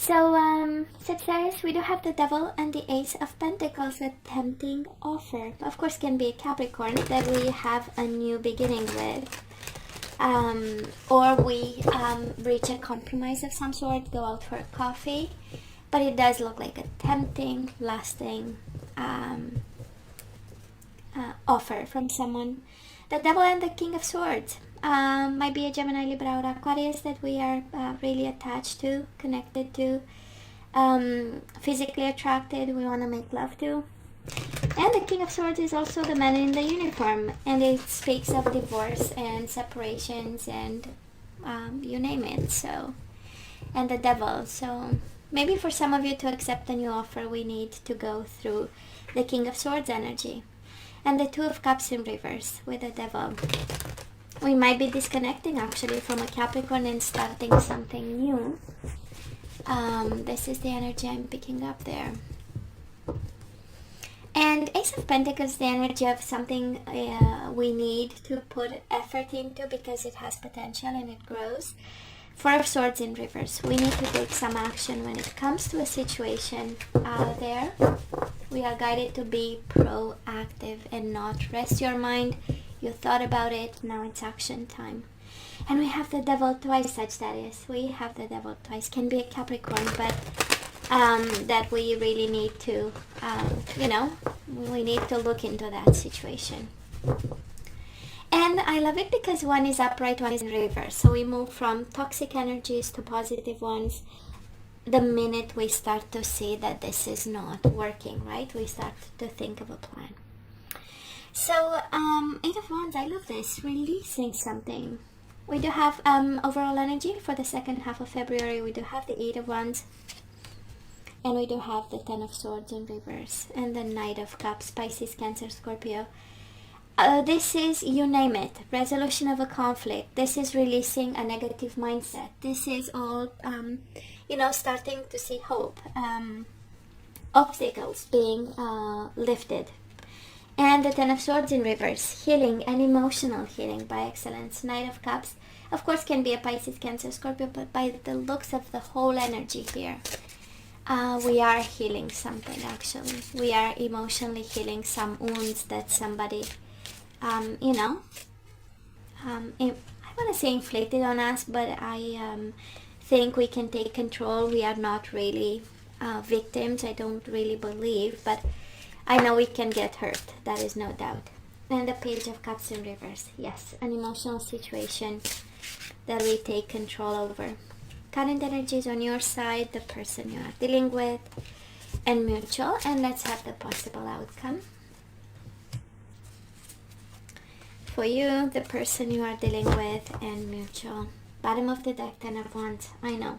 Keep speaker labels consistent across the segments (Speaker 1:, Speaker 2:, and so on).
Speaker 1: Sagittarius, we do have the Devil and the Ace of Pentacles, a tempting offer. Of course, can be a Capricorn that we have a new beginning with. Or we reach a compromise of some sort, go out for a coffee. But it does look like a tempting, lasting offer from someone. The Devil and the King of Swords. Might be a Gemini, Libra, or Aquarius that we are really attached to, connected to, physically attracted, we want to make love to. And the King of Swords is also the man in the uniform, and it speaks of divorce and separations and you name it. So, and the Devil. So maybe for some of you to accept a new offer, we need to go through the King of Swords energy. And the Two of Cups in reverse with the Devil. We might be disconnecting actually from a Capricorn and starting something new. This is the energy I'm picking up there. And Ace of Pentacles, the energy of something we need to put effort into because it has potential and it grows. Four of Swords in reverse. We need to take some action when it comes to a situation there. We are guided to be proactive and not rest your mind. You thought about it, now it's action time. And we have the Devil twice, Sagittarius. We have the Devil twice. Can be a Capricorn, but that we really need to, we need to look into that situation. And I love it because one is upright, one is in reverse. So we move from toxic energies to positive ones the minute we start to see that this is not working, right? We start to think of a plan. So, Eight of Wands, I love this, releasing something. We do have overall energy for the second half of February. We do have the Eight of Wands. And we do have the Ten of Swords in reverse. And the Knight of Cups, Pisces, Cancer, Scorpio. This is, you name it, resolution of a conflict. This is releasing a negative mindset. This is all, starting to see hope. Obstacles being lifted. And the Ten of Swords in reverse, healing and emotional healing by excellence. Knight of Cups, of course, can be a Pisces, Cancer, Scorpio, but by the looks of the whole energy here, we are healing something actually. We are emotionally healing some wounds that somebody, I want to say inflicted on us, but I think we can take control. We are not really victims, I don't really believe, but I know we can get hurt, that is no doubt. And the Page of Cups in reverse. Yes, an emotional situation that we take control over. Current energies on your side, the person you are dealing with, and mutual. And let's have the possible outcome. For you, the person you are dealing with, and mutual. Bottom of the deck, Ten of Wands. I know.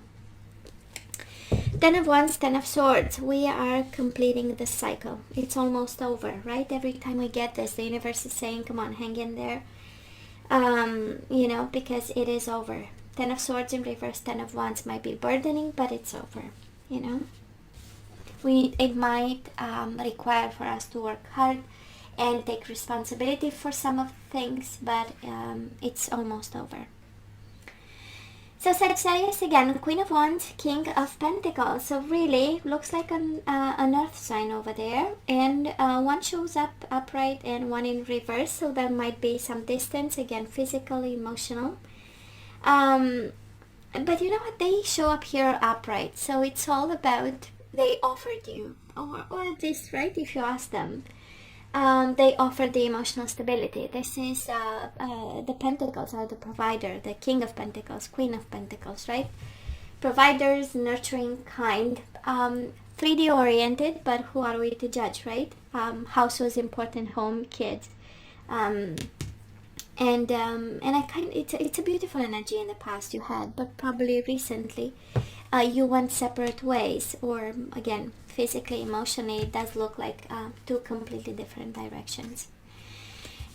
Speaker 1: Ten of Wands, Ten of Swords. We are completing the cycle. It's almost over, right? Every time we get this, the universe is saying, come on, hang in there. Because it is over. Ten of Swords in reverse, Ten of Wands might be burdening, but it's over, It might require for us to work hard and take responsibility for some of the things, but it's almost over. So Sagittarius, again, Queen of Wands, King of Pentacles. So really, looks like an earth sign over there. And one shows up upright and one in reverse. So there might be some distance, again, physical, emotional. But you know what? They show up here upright. So it's all about, they offered you, or at least, right, if you ask them. They offer the emotional stability. This is the Pentacles are the provider, the King of Pentacles, Queen of Pentacles, right? Providers, nurturing, kind, 3D oriented, but who are we to judge, right? House was important, home, kids, and it's a beautiful energy in the past you had, but probably recently you went separate ways, or again, physically, emotionally, it does look like two completely different directions.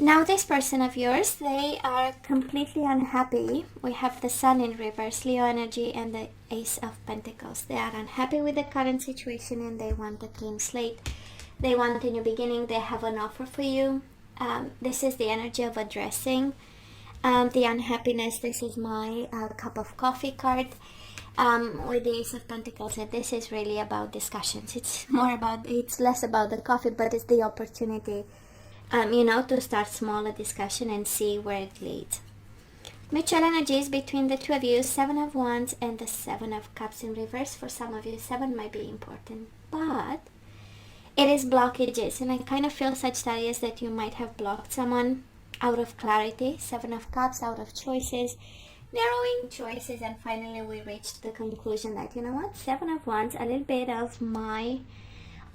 Speaker 1: Now this person of yours, they are completely unhappy. We have the Sun in reverse, Leo energy, and the Ace of Pentacles. They are unhappy with the current situation and they want a clean slate. They want a new beginning. They have an offer for you. This is the energy of addressing the unhappiness. This is my cup of coffee card. with the Ace of Pentacles, that this is really about discussions. It's less about the coffee, but it's the opportunity, to start smaller discussion and see where it leads. Mutual energies between the two of you, Seven of Wands and the Seven of Cups in reverse. For some of you, 7 might be important, but it is blockages, and I kind of feel, Sagittarius, that you might have blocked someone out of clarity. 7 of Cups, out of choices, narrowing choices, and finally we reached the conclusion that, you know what, 7 of Wands, a little bit of my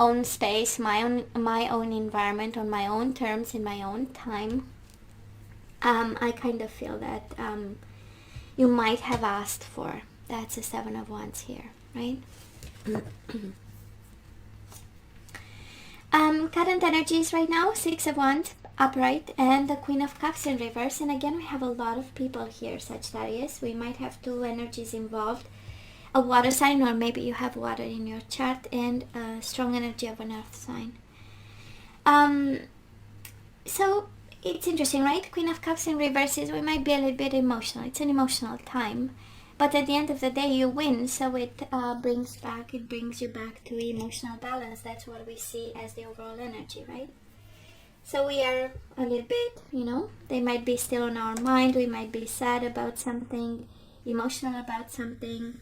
Speaker 1: own space, my own environment, on my own terms, in my own time. I kind of feel that you might have asked for. That's a 7 of Wands here, right? Current energies right now, 6 of Wands upright and the Queen of Cups in reverse. And again, we have a lot of people here, Sagittarius. We might have 2 energies involved. A water sign, or maybe you have water in your chart, and a strong energy of an earth sign. So it's interesting, right? Queen of Cups in reverse is, we might be a little bit emotional. It's an emotional time, but at the end of the day, you win. So it brings you back to emotional balance. That's what we see as the overall energy, right? So we are a little bit, they might be still on our mind. We might be sad about something, emotional about something.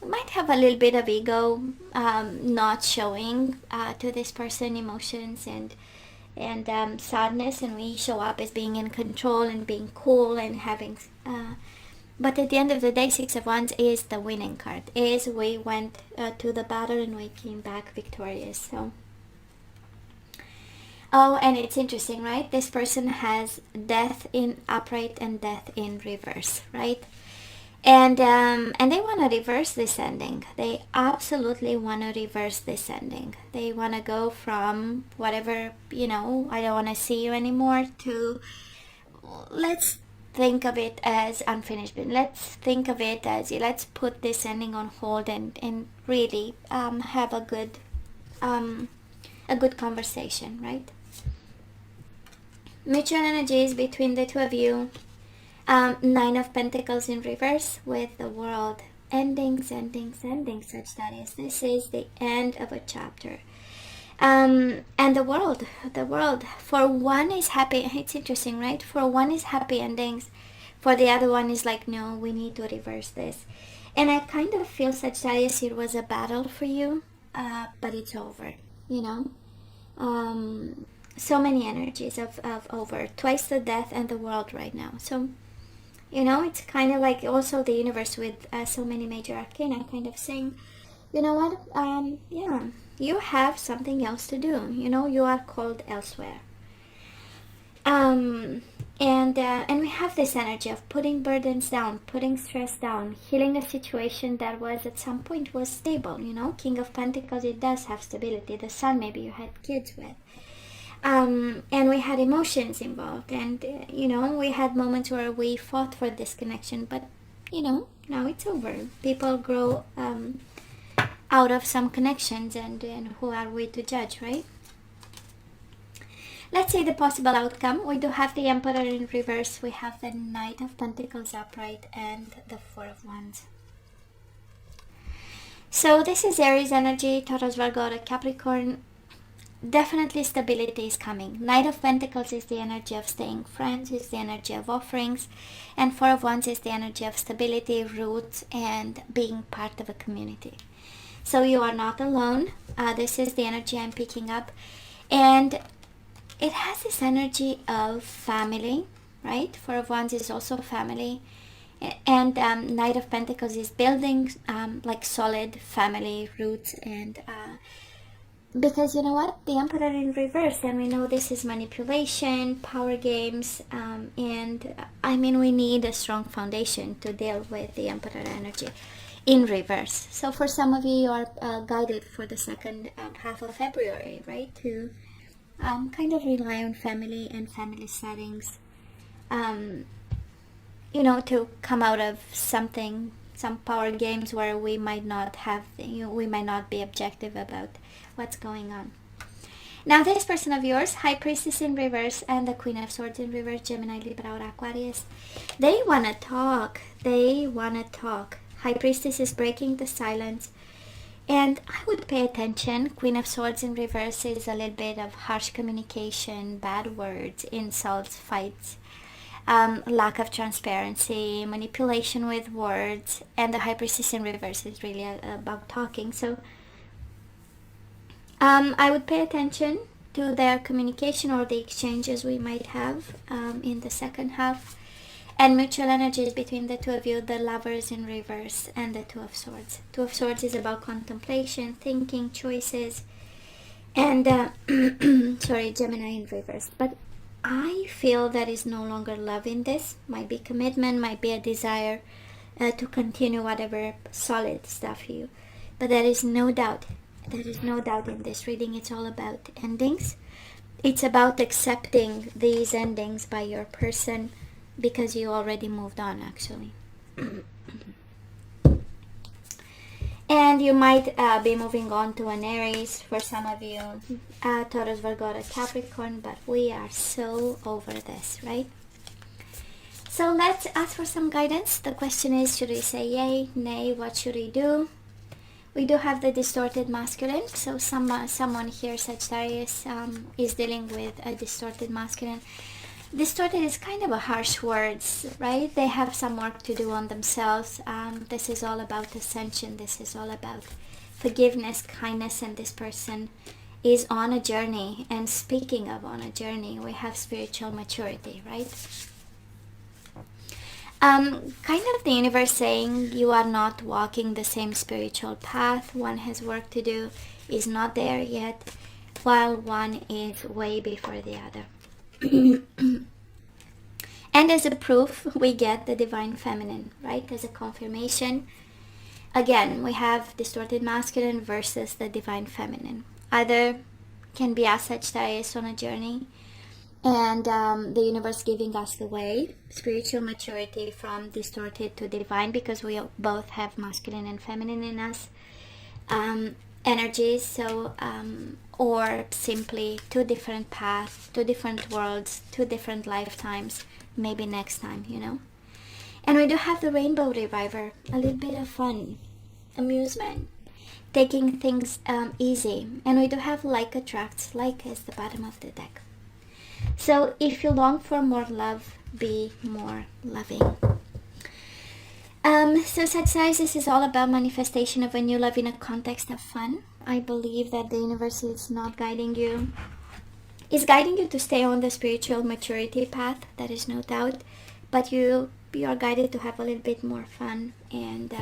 Speaker 1: We might have a little bit of ego, not showing to this person emotions and sadness, and we show up as being in control and being cool and having but at the end of the day, 6 of Wands is the winning card, is we went to the battle and we came back victorious. So and it's interesting, right? This person has death in upright and death in reverse, right? And they want to reverse this ending. They absolutely want to reverse this ending. They want to go from whatever, I don't want to see you anymore, to let's think of it as unfinished. Let's think of it as, let's put this ending on hold and really have a good conversation, right? Mutual energies between the two of you. 9 of Pentacles in reverse with the World. Endings, Sagittarius. This is the end of a chapter. And the world, for one is happy. It's interesting, right? For one is happy endings. For the other one is like, no, we need to reverse this. And I kind of feel, Sagittarius, it was a battle for you, but it's over, so many energies of over. Twice the Death and the World right now. So it's kind of like also the universe with so many major arcana kind of saying, you know what, yeah, you have something else to do. You are called elsewhere. And we have this energy of putting burdens down, putting stress down, healing a situation that was at some point was stable. King of Pentacles, it does have stability. The Sun, maybe you had kids with. And we had emotions involved, and we had moments where we fought for this connection, but now it's over. People grow out of some connections, and who are we to judge, right? Let's see the possible outcome. We do have the Emperor in reverse, we have the Knight of Pentacles upright, and the 4 of Wands. So this is Aries energy, Taurus, Virgo, or Capricorn. Definitely stability is coming. Knight of Pentacles is the energy of staying friends, is the energy of offerings, and 4 of Wands is the energy of stability, roots, and being part of a community. So you are not alone. This is the energy I'm picking up, and it has this energy of family, right? 4 of Wands is also family, and Knight of Pentacles is building like solid family roots, and because you know what, the Emperor in reverse, and we know this is manipulation, power games, and I mean, we need a strong foundation to deal with the Emperor energy in reverse. So for some of you, you are guided for the second half of February, right, to kind of rely on family and family settings, to come out of something, some power games where we might not have, we might not be objective about what's going on. Now this person of yours, High Priestess in reverse and the Queen of Swords in reverse, Gemini, Libra, or Aquarius, they want to talk. High Priestess is breaking the silence. And I would pay attention. Queen of Swords in reverse is a little bit of harsh communication, bad words, insults, fights, lack of transparency, manipulation with words. And the High Priestess in reverse is really about talking. So I would pay attention to their communication or the exchanges we might have in the second half. And mutual energies between the two of you, the Lovers in reverse and the Two of Swords. Two of Swords is about contemplation, thinking, choices, and sorry, Gemini in reverse. But I feel there is no longer love in this. Might be commitment, might be a desire to continue whatever solid stuff you. But there is no doubt. There is no doubt in this reading. It's all about endings. It's about accepting these endings by your person, because you already moved on, actually. And you might be moving on to an Aries for some of you, Taurus, Virgo, or Capricorn, but we are so over this, right? So let's ask for some guidance. The question is, should we say yay, nay, what should we do? We do have the distorted masculine, so someone here, Sagittarius, is dealing with a distorted masculine. Distorted is kind of a harsh words, right? They have some work to do on themselves. This is all about ascension. This is all about forgiveness, kindness, and this person is on a journey. And speaking of on a journey, we have spiritual maturity, right? Kind of the universe saying you are not walking the same spiritual path. One has work to do, is not there yet, while one is way before the other. And as a proof, we get the divine feminine, right? As a confirmation. Again, we have distorted masculine versus the divine feminine. Either can be us, Sagittarius, on a journey, and the universe giving us the way, spiritual maturity from distorted to divine, because we both have masculine and feminine in us. Energies, so or simply two different paths, two different worlds, two different lifetimes, maybe next time, you know. And we do have the Rainbow Reviver, a little bit of fun, amusement, taking things easy. And we do have like attracts, like as the bottom of the deck. So if you long for more love, be more loving. So Sagittarius, this is all about manifestation of a new love in a context of fun. I believe that the universe is not guiding you. It's guiding you to stay on the spiritual maturity path, there is no doubt. But you are guided to have a little bit more fun. And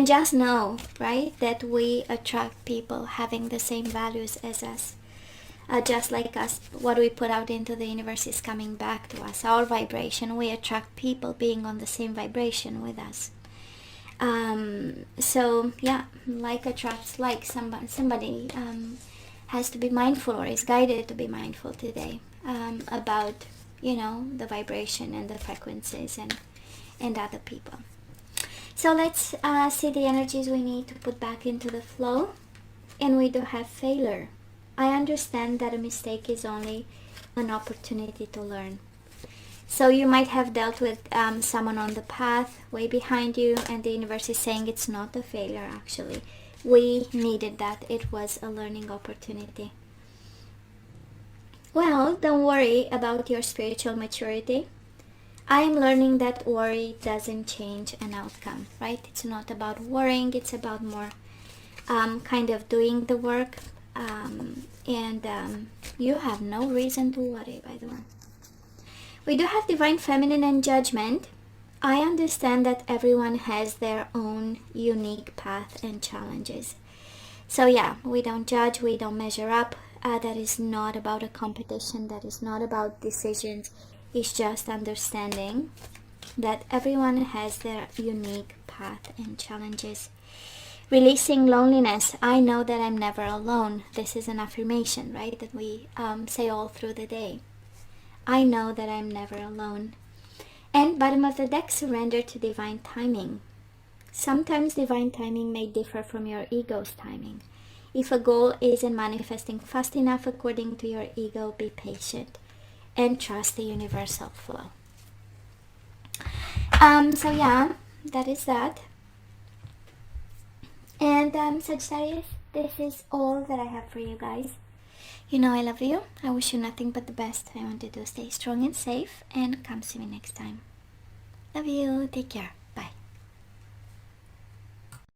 Speaker 1: just know, right, that we attract people having the same values as us. Just like us, what we put out into the universe is coming back to us. Our vibration, we attract people being on the same vibration with us. So yeah, like attracts like. Somebody has to be mindful, or is guided to be mindful today about, you know, the vibration and the frequencies and other people. So let's see the energies we need to put back into the flow. And we do have failure. I understand that a mistake is only an opportunity to learn. So you might have dealt with someone on the path way behind you, and the universe is saying it's not a failure, actually. We needed that. It was a learning opportunity. Well, don't worry about your spiritual maturity. I am learning that worry doesn't change an outcome, right? It's not about worrying. It's about more kind of doing the work. And you have no reason to worry, by the way. We do have divine feminine and judgment. I understand that everyone has their own unique path and challenges. So yeah, we don't judge, we don't measure up. That is not about a competition, that is not about decisions. It's just understanding that everyone has their unique path and challenges. Releasing loneliness. I know that I'm never alone. This is an affirmation, right? That we say all through the day. I know that I'm never alone. And bottom of the deck, surrender to divine timing. Sometimes divine timing may differ from your ego's timing. If a goal isn't manifesting fast enough according to your ego, be patient and trust the universal flow. So yeah, that is that. And Sagittarius, this is all that I have for you guys. You know I love you. I wish you nothing but the best. I want you to stay strong and safe, and come see me next time. Love you. Take care.